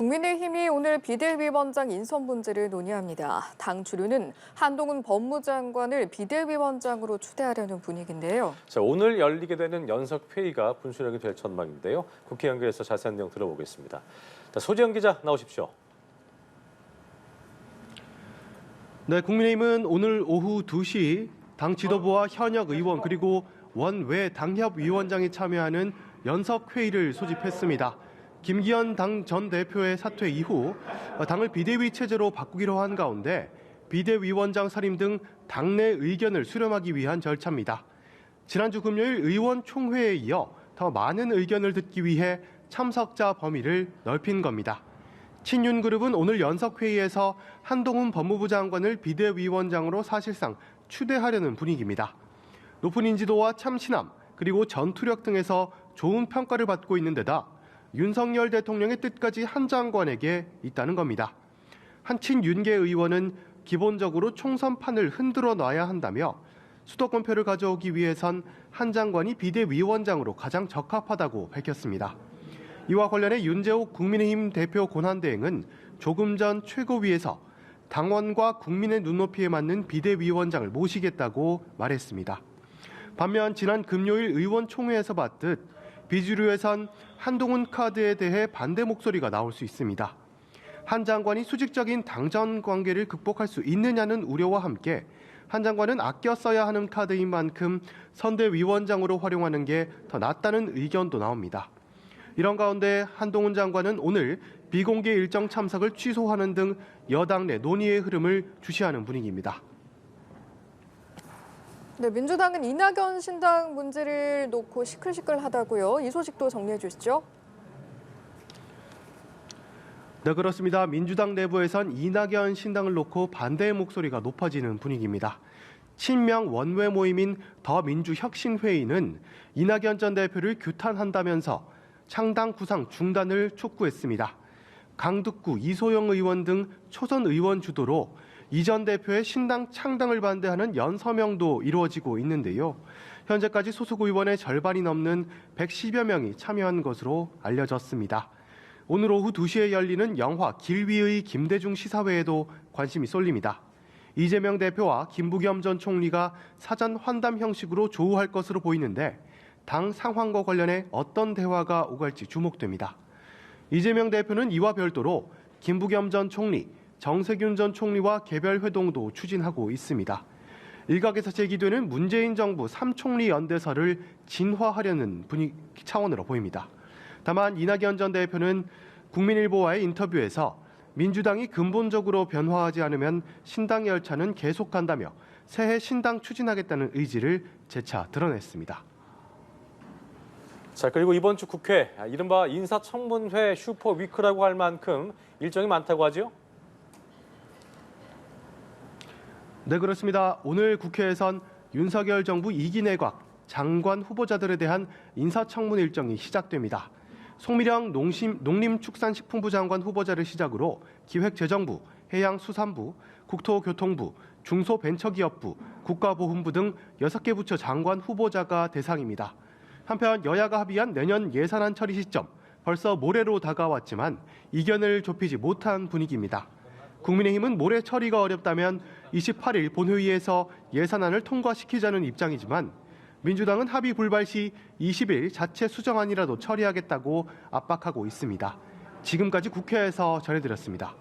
국민의힘이 오늘 비대위원장 인선 문제를 논의합니다. 당 주류는 한동훈 법무장관을 비대위원장으로 추대하려는 분위기인데요. 자, 오늘 열리게 되는 연석회의가 분수령이 될 전망인데요. 국회 연결해서 자세한 내용 들어보겠습니다. 자, 소지영 기자 나오십시오. 네, 국민의힘은 오늘 오후 2시 당 지도부와 현역 의원 그리고 원외 당협위원장이 참여하는 연석회의를 소집했습니다. 김기현 당 전 대표의 사퇴 이후 당을 비대위 체제로 바꾸기로 한 가운데 비대위원장 선임 등 당내 의견을 수렴하기 위한 절차입니다. 지난주 금요일 의원총회에 이어 더 많은 의견을 듣기 위해 참석자 범위를 넓힌 겁니다. 친윤그룹은 오늘 연석회의에서 한동훈 법무부 장관을 비대위원장으로 사실상 추대하려는 분위기입니다. 높은 인지도와 참신함 그리고 전투력 등에서 좋은 평가를 받고 있는 데다 윤석열 대통령의 뜻까지 한 장관에게 있다는 겁니다. 한 친윤계 의원은 기본적으로 총선판을 흔들어 놔야 한다며 수도권표를 가져오기 위해선 한 장관이 비대위원장으로 가장 적합하다고 밝혔습니다. 이와 관련해 윤재옥 국민의힘 대표 권한대행은 조금 전 최고위에서 당원과 국민의 눈높이에 맞는 비대위원장을 모시겠다고 말했습니다. 반면 지난 금요일 의원총회에서 봤듯 비주류에선 한동훈 카드에 대해 반대 목소리가 나올 수 있습니다. 한 장관이 수직적인 당정 관계를 극복할 수 있느냐는 우려와 함께 한 장관은 아껴 써야 하는 카드인 만큼 선대위원장으로 활용하는 게 더 낫다는 의견도 나옵니다. 이런 가운데 한동훈 장관은 오늘 비공개 일정 참석을 취소하는 등 여당 내 논의의 흐름을 주시하는 분위기입니다. 네, 민주당은 이낙연 신당 문제를 놓고 시끌시끌하다고요. 이 소식도 정리해 주시죠. 네, 그렇습니다. 민주당 내부에선 이낙연 신당을 놓고 반대의 목소리가 높아지는 분위기입니다. 친명 원외 모임인 더민주혁신회의는 이낙연 전 대표를 규탄한다면서 창당 구상 중단을 촉구했습니다. 강득구, 이소영 의원 등 초선 의원 주도로 이 전 대표의 신당 창당을 반대하는 연서명도 이루어지고 있는데요. 현재까지 소속 의원의 절반이 넘는 110여 명이 참여한 것으로 알려졌습니다. 오늘 오후 2시에 열리는 영화 길위의 김대중 시사회에도 관심이 쏠립니다. 이재명 대표와 김부겸 전 총리가 사전 환담 형식으로 조우할 것으로 보이는데 당 상황과 관련해 어떤 대화가 오갈지 주목됩니다. 이재명 대표는 이와 별도로 김부겸 전 총리, 정세균 전 총리와 개별 회동도 추진하고 있습니다. 일각에서 제기되는 문재인 정부 3총리 연대설을 진화하려는 차원으로 보입니다. 다만 이낙연 전 대표는 국민일보와의 인터뷰에서 민주당이 근본적으로 변화하지 않으면 신당 열차는 계속간다며 새해 신당 추진하겠다는 의지를 재차 드러냈습니다. 자, 그리고 이번 주 국회, 이른바 인사청문회 슈퍼위크라고 할 만큼 일정이 많다고 하죠? 네, 그렇습니다. 오늘 국회에선 윤석열 정부 2기 내각 장관 후보자들에 대한 인사청문 일정이 시작됩니다. 송미령 농림축산식품부 장관 후보자를 시작으로 기획재정부, 해양수산부, 국토교통부, 중소벤처기업부, 국가보훈부 등 6개 부처 장관 후보자가 대상입니다. 한편 여야가 합의한 내년 예산안 처리 시점, 벌써 모레로 다가왔지만 이견을 좁히지 못한 분위기입니다. 국민의힘은 모레 처리가 어렵다면 28일 본회의에서 예산안을 통과시키자는 입장이지만 민주당은 합의 불발 시 20일 자체 수정안이라도 처리하겠다고 압박하고 있습니다. 지금까지 국회에서 전해드렸습니다.